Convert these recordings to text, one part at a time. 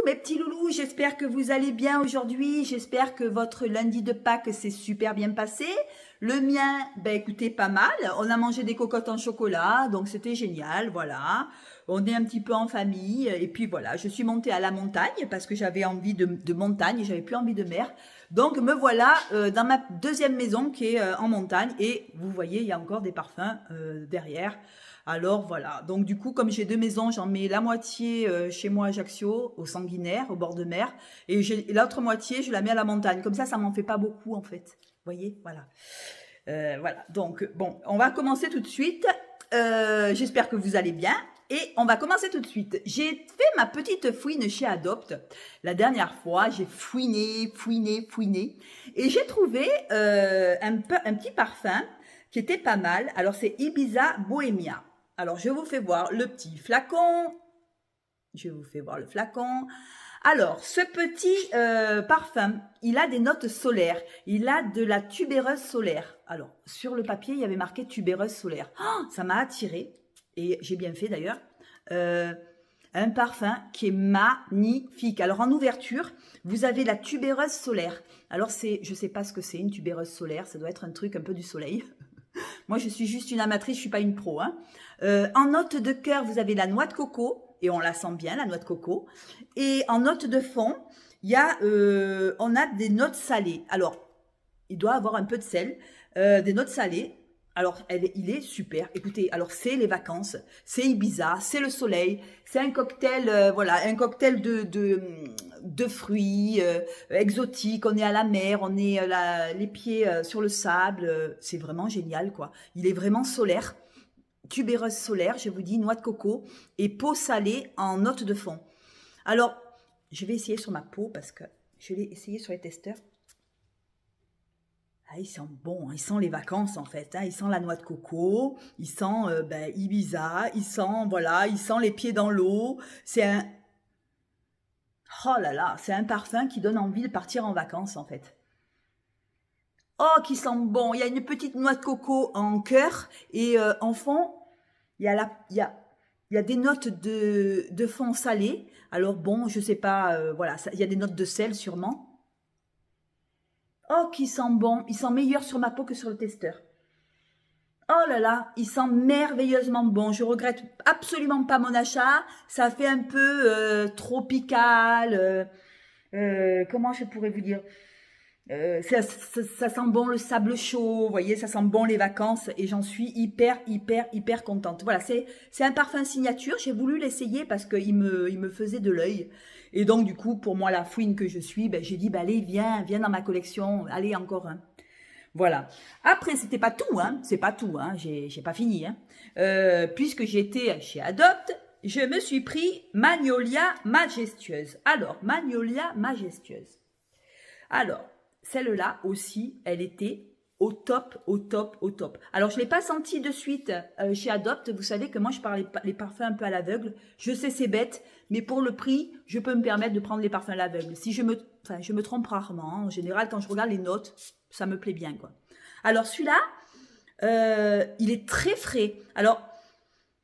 mes petits loulous, j'espère que vous allez bien aujourd'hui, j'espère que votre lundi de Pâques s'est super bien passé. Le mien, ben écoutez, pas mal, on a mangé des cocottes en chocolat, donc c'était génial, voilà. On est un petit peu en famille, et puis voilà, je suis montée à la montagne parce que j'avais envie de montagne, j'avais plus envie de mer. Donc me voilà dans ma deuxième maison qui est en montagne, et vous voyez, il y a encore des parfums derrière. Alors voilà, donc du coup, comme j'ai deux maisons, j'en mets la moitié chez moi à Ajaccio, au Sanguinaire, au bord de mer, et l'autre moitié, je la mets à la montagne. Comme ça m'en fait pas beaucoup en fait. Vous voyez, voilà. Voilà, donc bon, on va commencer tout de suite. J'espère que vous allez bien. Et on va commencer tout de suite. J'ai fait ma petite fouine chez Adopt. La dernière fois, j'ai fouiné. Et j'ai trouvé un petit parfum qui était pas mal. Alors, c'est Ibiza Bohemia. Alors, je vous fais voir le petit flacon. Je vous fais voir le flacon. Alors, ce petit parfum, il a des notes solaires. Il a de la tubéreuse solaire. Alors, sur le papier, il y avait marqué tubéreuse solaire. Oh, ça m'a attiré. Et j'ai bien fait d'ailleurs. Un parfum qui est magnifique. Alors, en ouverture, vous avez la tubéreuse solaire. Alors, je ne sais pas ce que c'est, une tubéreuse solaire. Ça doit être un truc un peu du soleil. Moi, je suis juste une amatrice, je ne suis pas une pro. Hein. En note de cœur, vous avez la noix de coco. Et on la sent bien, la noix de coco. Et en note de fond, on a des notes salées. Alors, il doit avoir un peu de sel, des notes salées. Alors, il est super. Écoutez, alors c'est les vacances, c'est Ibiza, c'est le soleil, c'est un cocktail, voilà, un cocktail de fruits exotiques. On est à la mer, on est les pieds sur le sable. C'est vraiment génial, quoi. Il est vraiment solaire. Tubéreuse solaire, je vous dis, noix de coco et peau salée en note de fond. Alors, je vais essayer sur ma peau parce que je l'ai essayé sur les testeurs. Ah, il sent bon, il sent les vacances en fait. Hein. Il sent la noix de coco, il sent Ibiza, il sent les pieds dans l'eau. Oh là là, c'est un parfum qui donne envie de partir en vacances en fait. Oh, qui sent bon. Il y a une petite noix de coco en cœur et en fond, il y a des notes de fond salé. Alors bon, je sais pas, voilà, il y a des notes de sel sûrement. Oh, qui sent bon. Il sent meilleur sur ma peau que sur le testeur. Oh là là, il sent merveilleusement bon. Je regrette absolument pas mon achat. Ça fait un peu tropical. Comment je pourrais vous dire? Ça sent bon le sable chaud, vous voyez, ça sent bon les vacances et j'en suis hyper contente. Voilà, c'est un parfum signature, j'ai voulu l'essayer parce qu'il me faisait de l'œil. Et donc du coup, pour moi, la fouine que je suis, ben, j'ai dit, ben, allez, viens dans ma collection, allez, encore un. Voilà. Après, c'était pas tout, hein, c'est pas tout, hein, j'ai pas fini. Hein. Puisque j'étais chez Adopt, je me suis pris Magnolia Majestueuse. Alors, Magnolia Majestueuse. Alors, celle-là aussi, elle était au top. Alors, je ne l'ai pas senti de suite chez Adopt. Vous savez que moi, je parle les parfums un peu à l'aveugle. Je sais, c'est bête, mais pour le prix, je peux me permettre de prendre les parfums à l'aveugle. Je me trompe rarement. En général, quand je regarde les notes, ça me plaît bien, quoi. Alors, celui-là, il est très frais. Alors,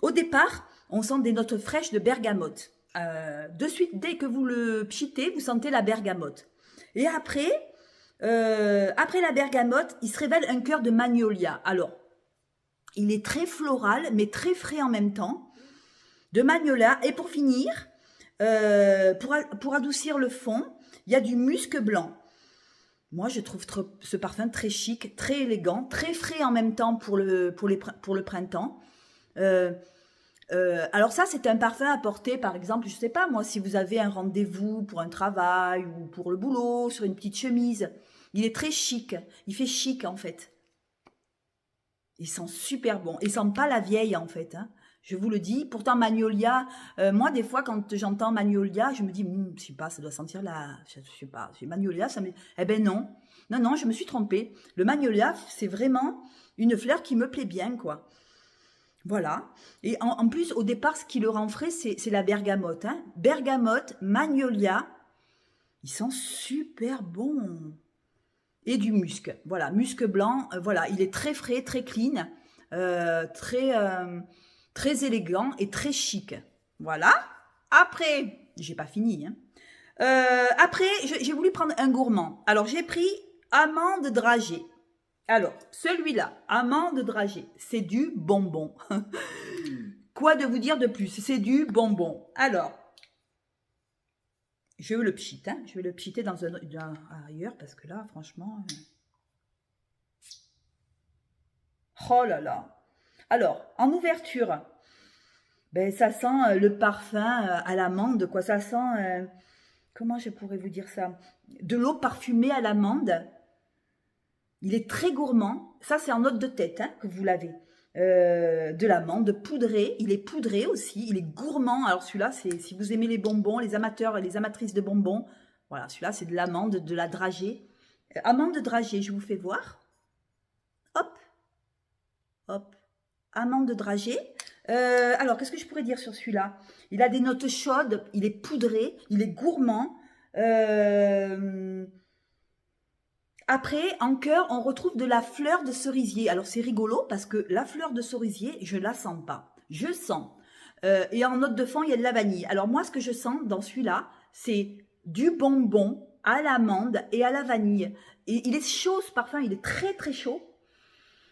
au départ, on sent des notes fraîches de bergamote. De suite, dès que vous le pchitez, vous sentez la bergamote. Et après la bergamote, il se révèle un cœur de magnolia. Alors, il est très floral, mais très frais en même temps, de magnolia. Et pour finir, pour adoucir le fond, il y a du musc blanc. Moi, je trouve ce parfum très chic, très élégant, très frais en même temps pour le printemps. Alors ça, c'est un parfum à porter, par exemple, je sais pas moi, si vous avez un rendez-vous pour un travail ou pour le boulot, sur une petite chemise. Il est très chic, il fait chic en fait. Il sent super bon, il sent pas la vieille en fait, hein. Je vous le dis. Pourtant Magnolia, moi des fois quand j'entends Magnolia, je me dis, je sais pas, ça doit sentir je sais pas, c'est Magnolia, eh ben non, je me suis trompée. Le Magnolia, c'est vraiment une fleur qui me plaît bien, quoi. Voilà. Et en plus, au départ, ce qui le rend frais, c'est la bergamote. Hein. Bergamote, magnolia, ils sont super bons. Et du musc. Voilà, musc blanc. Voilà, il est très frais, très clean, très élégant et très chic. Voilà. Après, j'ai pas fini. Hein. Après, j'ai voulu prendre un gourmand. Alors, j'ai pris amande dragée. Alors, celui-là, amande dragée, c'est du bonbon. Quoi de vous dire de plus? C'est du bonbon. Alors, je vais le pchit, hein. Je vais le pchiter dans ailleurs parce que là, franchement... Oh là là. Alors, en ouverture, ben, ça sent le parfum à l'amande, quoi. Ça sent... comment je pourrais vous dire ça? De l'eau parfumée à l'amande. Il est très gourmand. Ça, c'est en note de tête hein, que vous l'avez. De l'amande poudrée. Il est poudré aussi. Il est gourmand. Alors celui-là, c'est si vous aimez les bonbons, les amateurs et les amatrices de bonbons. Voilà, celui-là, c'est de l'amande, de la dragée. Amande dragée, je vous fais voir. Hop. Hop. Amande dragée. Alors, qu'est-ce que je pourrais dire sur celui-là? Il a des notes chaudes. Il est poudré. Il est gourmand. Après, en cœur, on retrouve de la fleur de cerisier. Alors, c'est rigolo parce que la fleur de cerisier, je ne la sens pas. Je sens. Et en note de fond, il y a de la vanille. Alors, moi, ce que je sens dans celui-là, c'est du bonbon à l'amande et à la vanille. Et il est chaud, ce parfum. Il est très, très chaud.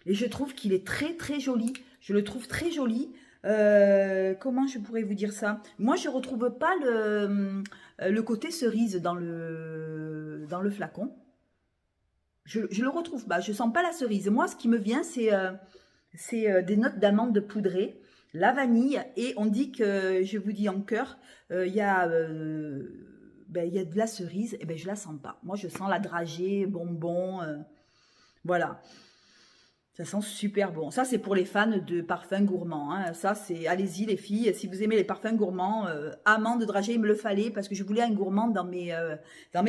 Et je trouve qu'il est très, très joli. Je le trouve très joli. Comment je pourrais vous dire ça? Moi, je ne retrouve pas le côté cerise dans le flacon. Je le retrouve pas, je sens pas la cerise. Moi, ce qui me vient, c'est des notes d'amande poudrée, la vanille, et on dit que, je vous dis en cœur, il y a de la cerise, et ben je la sens pas. Moi, je sens la dragée, bonbon, voilà. Ça sent super bon. Ça, c'est pour les fans de parfums gourmands. Hein. Ça, c'est... Allez-y, les filles. Si vous aimez les parfums gourmands, amande, dragée, il me le fallait parce que je voulais un gourmand dans mes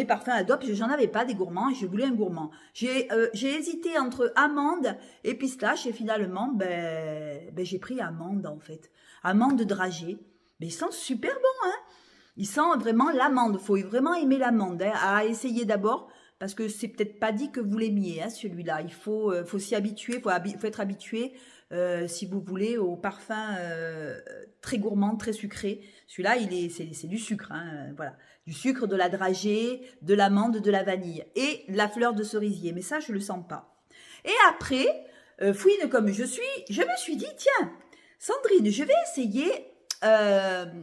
parfums Adobe. J'en avais pas des gourmands et je voulais un gourmand. J'ai hésité entre amande et pistache et finalement, j'ai pris amande, en fait. Amande dragée. Mais il sent super bon, hein. Il sent vraiment l'amande. Il faut vraiment aimer l'amande. Hein. À essayer d'abord. Parce que c'est peut-être pas dit que vous l'aimiez, hein, celui-là. Il faut s'y habituer, faut être habitué, si vous voulez, au parfum très gourmand, très sucré. Celui-là, c'est du sucre, hein, voilà. Du sucre, de la dragée, de l'amande, de la vanille et la fleur de cerisier. Mais ça, je le sens pas. Et après, fouine comme je suis, je me suis dit, tiens, Sandrine, je vais essayer... alors,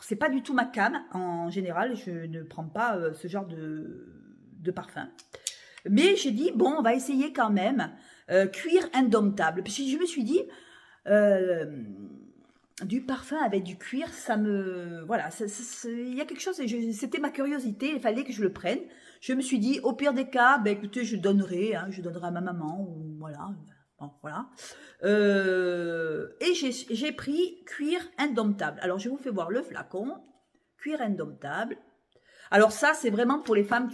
c'est pas du tout ma came, en général, je ne prends pas ce genre de parfum. Mais j'ai dit, bon, on va essayer quand même. Cuir indomptable. Parce que je me suis dit, du parfum avec du cuir, ça me... Voilà, il y a quelque chose, c'était ma curiosité, il fallait que je le prenne. Je me suis dit, au pire des cas, écoutez, je donnerai à ma maman, ou voilà... Bon, voilà. Et j'ai pris cuir indomptable. Alors, je vous fais voir le flacon. Cuir indomptable. Alors ça, c'est vraiment pour les femmes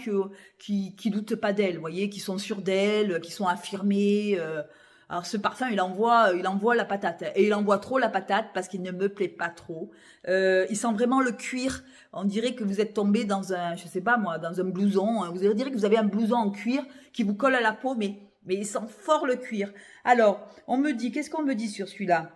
qui doutent pas d'elles, vous voyez, qui sont sûres d'elles, qui sont affirmées. Alors ce parfum, il envoie la patate. Et il envoie trop la patate parce qu'il ne me plaît pas trop. Il sent vraiment le cuir. On dirait que vous êtes tombé dans un, je sais pas moi, dans un blouson. Vous dirait que vous avez un blouson en cuir qui vous colle à la peau, mais il sent fort le cuir. Alors, qu'est-ce qu'on me dit sur celui-là?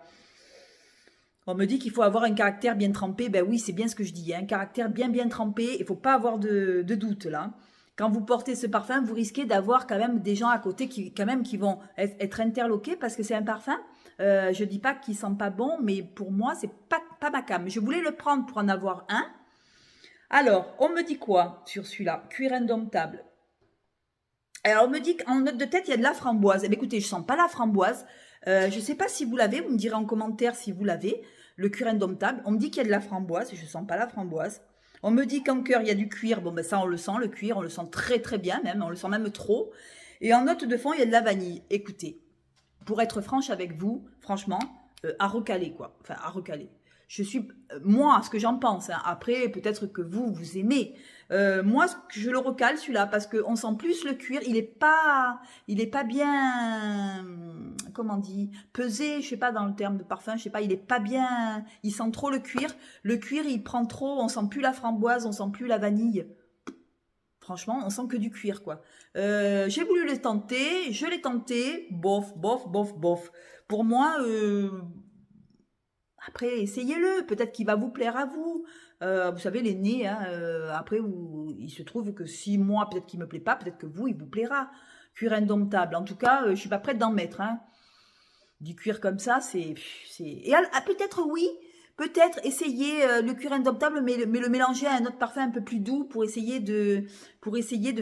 On me dit qu'il faut avoir un caractère bien trempé. Ben oui, c'est bien ce que je dis. Un caractère bien trempé. Il ne faut pas avoir de doute là. Quand vous portez ce parfum, vous risquez d'avoir quand même des gens à côté qui vont être interloqués parce que c'est un parfum. Je ne dis pas qu'il ne sent pas bon, mais pour moi, c'est pas ma came. Je voulais le prendre pour en avoir un. Alors, on me dit quoi sur celui-là? Cuir indomptable. Alors, on me dit qu'en note de tête, il y a de la framboise. Eh bien, écoutez, je ne sens pas la framboise. Je ne sais pas si vous l'avez. Vous me direz en commentaire si vous l'avez. Le cuir indomptable. On me dit qu'il y a de la framboise. Je ne sens pas la framboise. On me dit qu'en cœur, il y a du cuir. Bon, ben ça, on le sent, le cuir. On le sent très, très bien même. On le sent même trop. Et en note de fond, il y a de la vanille. Écoutez, pour être franche avec vous, franchement, à recaler, quoi. Enfin, à recaler. Je suis, moi, ce que j'en pense. Hein. Après, peut-être que vous aimez. Moi, je le recale celui-là parce qu'on sent plus le cuir. Il est pas bien, comment on dit, pesé. Je sais pas dans le terme de parfum. Je sais pas. Il est pas bien. Il sent trop le cuir. Le cuir, il prend trop. On sent plus la framboise. On sent plus la vanille. Franchement, on sent que du cuir, quoi. J'ai voulu le tenter. Je l'ai tenté. Bof. Pour moi. Après, essayez-le. Peut-être qu'il va vous plaire à vous. Vous savez, les nez, hein, après, il se trouve que si moi, peut-être qu'il ne me plaît pas, peut-être que vous, il vous plaira. Cuir indomptable. En tout cas, je ne suis pas prête d'en mettre. Hein. Du cuir comme ça, c'est... Et peut-être oui, peut-être essayer le cuir indomptable, mais le mélanger à un autre parfum un peu plus doux pour essayer de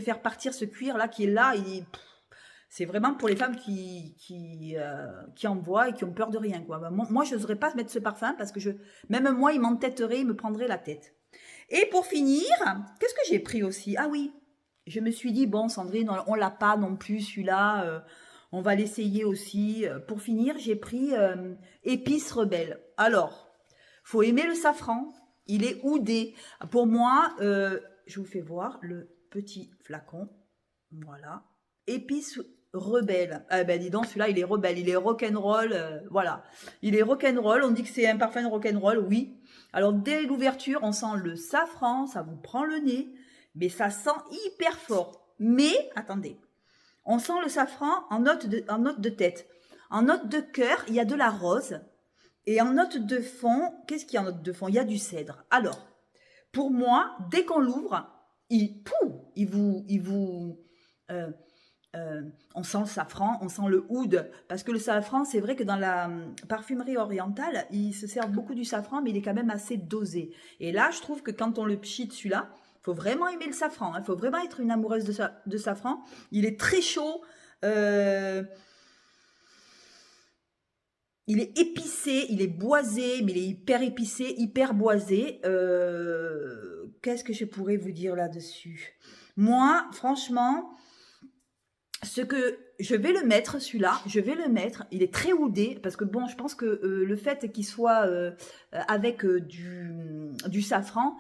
faire partir ce cuir-là qui est là. C'est vraiment pour les femmes qui envoient et qui ont peur de rien. Quoi. Moi je n'oserais pas mettre ce parfum parce que même moi, il m'entêterait, il me prendrait la tête. Et pour finir, qu'est-ce que j'ai pris aussi? Ah oui, je me suis dit, bon Sandrine, on l'a pas non plus celui-là. On va l'essayer aussi. Pour finir, j'ai pris Épices Rebelle. Alors, faut aimer le safran. Il est oudé. Pour moi, je vous fais voir le petit flacon. Voilà. Épices Rebelle. Ah ben dis donc, celui-là, il est rebelle. Il est rock'n'roll. Voilà. Il est rock'n'roll. On dit que c'est un parfum de rock'n'roll. Oui. Alors, dès l'ouverture, on sent le safran. Ça vous prend le nez. Mais ça sent hyper fort. Mais, attendez. On sent le safran en note de tête. En note de cœur, il y a de la rose. Et en note de fond, qu'est-ce qu'il y a en note de fond? Il y a du cèdre. Alors, pour moi, dès qu'on l'ouvre, on sent le safran, on sent le oud. Parce que le safran, c'est vrai que dans la parfumerie orientale, ils se servent beaucoup du safran, mais il est quand même assez dosé. Et là, je trouve que quand on le pchit celui-là, il faut vraiment aimer le safran. Il faut vraiment être une amoureuse de safran. Il est très chaud. Il est épicé, il est boisé, mais il est hyper épicé, hyper boisé. Qu'est-ce que je pourrais vous dire là-dessus? Moi, franchement, ce que je vais le mettre, celui-là, je vais le mettre. Il est très oudé parce que bon, je pense que le fait qu'il soit avec du safran,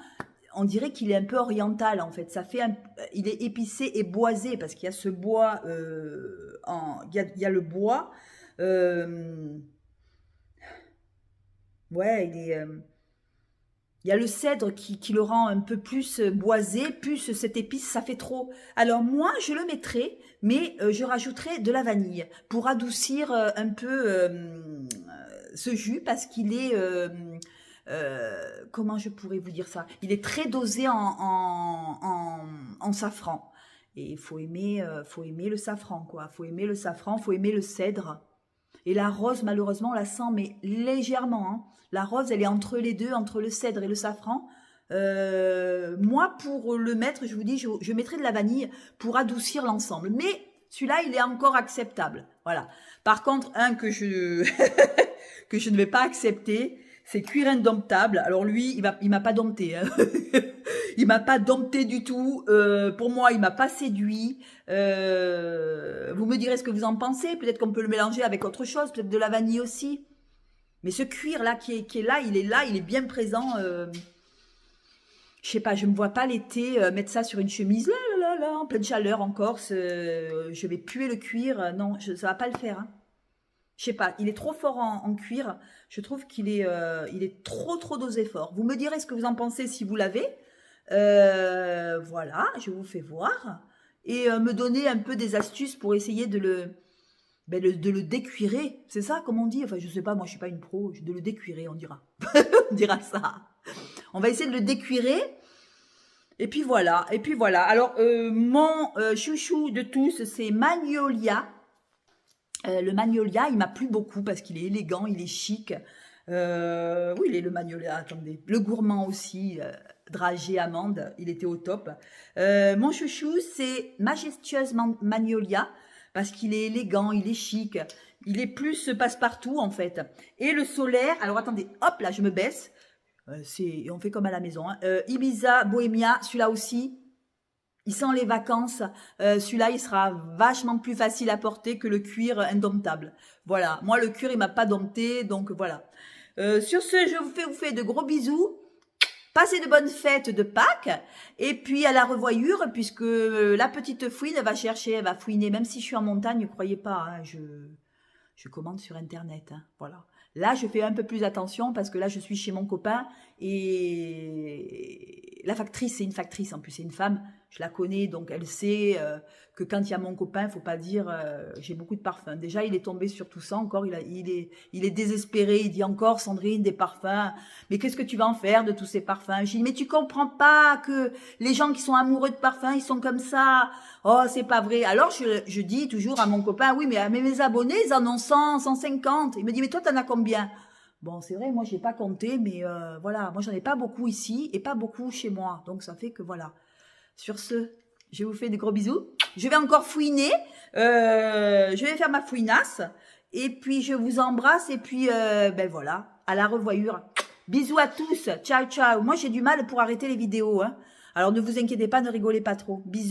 on dirait qu'il est un peu oriental en fait. Il est épicé et boisé parce qu'il y a ce bois, il y a le bois. Ouais, il y a le cèdre qui le rend un peu plus boisé, plus cette épice, ça fait trop. Alors moi, je le mettrai, mais je rajouterai de la vanille pour adoucir un peu ce jus parce qu'il est... comment je pourrais vous dire ça? Il est très dosé en safran. Et il faut aimer le safran, quoi. Il faut aimer le safran, il faut aimer le cèdre. Et la rose, malheureusement, on la sent, mais légèrement. Hein. La rose, elle est entre les deux, entre le cèdre et le safran. Moi, pour le mettre, je vous dis, je mettrai de la vanille pour adoucir l'ensemble. Mais celui-là, il est encore acceptable. Voilà. Par contre, un que je que je ne vais pas accepter, c'est Cuir Indomptable. Alors lui, il m'a pas dompté. Hein. Il m'a pas dompté du tout. Pour moi, il m'a pas séduit. Vous me direz ce que vous en pensez. Peut-être qu'on peut le mélanger avec autre chose, peut-être de la vanille aussi. Mais ce cuir là qui est là, il est bien présent. Je sais pas, je me vois pas l'été mettre ça sur une chemise là, en pleine chaleur en Corse. Je vais puer le cuir. Non, ça va pas le faire. Hein. Je sais pas, il est trop fort en cuir. Je trouve qu'il est, il est trop dosé fort. Vous me direz ce que vous en pensez si vous l'avez. Voilà, je vous fais voir. Et me donner un peu des astuces pour essayer de le décuirer. C'est ça, comme on dit? Enfin, je sais pas, moi je suis pas une pro. De le décuirer, on dira. On dira ça. On va essayer de le décuirer. Et puis voilà. Alors, mon chouchou de tous, c'est Magnolia. Le Magnolia, il m'a plu beaucoup parce qu'il est élégant, il est chic. Oui, il est le Magnolia, attendez. Le gourmand aussi, dragée amande, il était au top. Mon chouchou, c'est Majestueuse Magnolia parce qu'il est élégant, il est chic. Il est plus passe-partout en fait. Et le solaire, alors attendez, hop là, je me baisse. On fait comme à la maison. Hein. Ibiza, Bohemia, celui-là aussi. Il sent les vacances. Celui-là, il sera vachement plus facile à porter que le cuir indomptable. Voilà. Moi, le cuir, il m'a pas dompté. Donc, voilà. Sur ce, je vous fais de gros bisous. Passez de bonnes fêtes de Pâques. Et puis, à la revoyure, puisque la petite fouine, elle va fouiner. Même si je suis en montagne, ne croyez pas. Hein, je commande sur Internet. Hein, voilà. Là, je fais un peu plus attention parce que là, je suis chez mon copain et la factrice, c'est une factrice, en plus c'est une femme, je la connais, donc elle sait que quand il y a mon copain, faut pas dire j'ai beaucoup de parfums. Déjà, il est tombé sur tout ça, encore, il est désespéré, il dit encore, Sandrine, des parfums, mais qu'est-ce que tu vas en faire de tous ces parfums? J'ai dit, mais tu comprends pas que les gens qui sont amoureux de parfums, ils sont comme ça. Oh, c'est pas vrai. Alors, je dis toujours à mon copain, oui, mais mes abonnés, ils en ont 100, 150. Il me dit, mais toi, t'en as combien? Bon, c'est vrai, moi, j'ai pas compté, mais voilà, moi, j'en ai pas beaucoup ici et pas beaucoup chez moi. Donc, ça fait que voilà. Sur ce, je vous fais des gros bisous. Je vais encore fouiner. Je vais faire ma fouinasse. Et puis, je vous embrasse. Et puis, ben voilà, à la revoyure. Bisous à tous. Ciao, ciao. Moi, j'ai du mal pour arrêter les vidéos. Hein. Alors, ne vous inquiétez pas, ne rigolez pas trop. Bisous.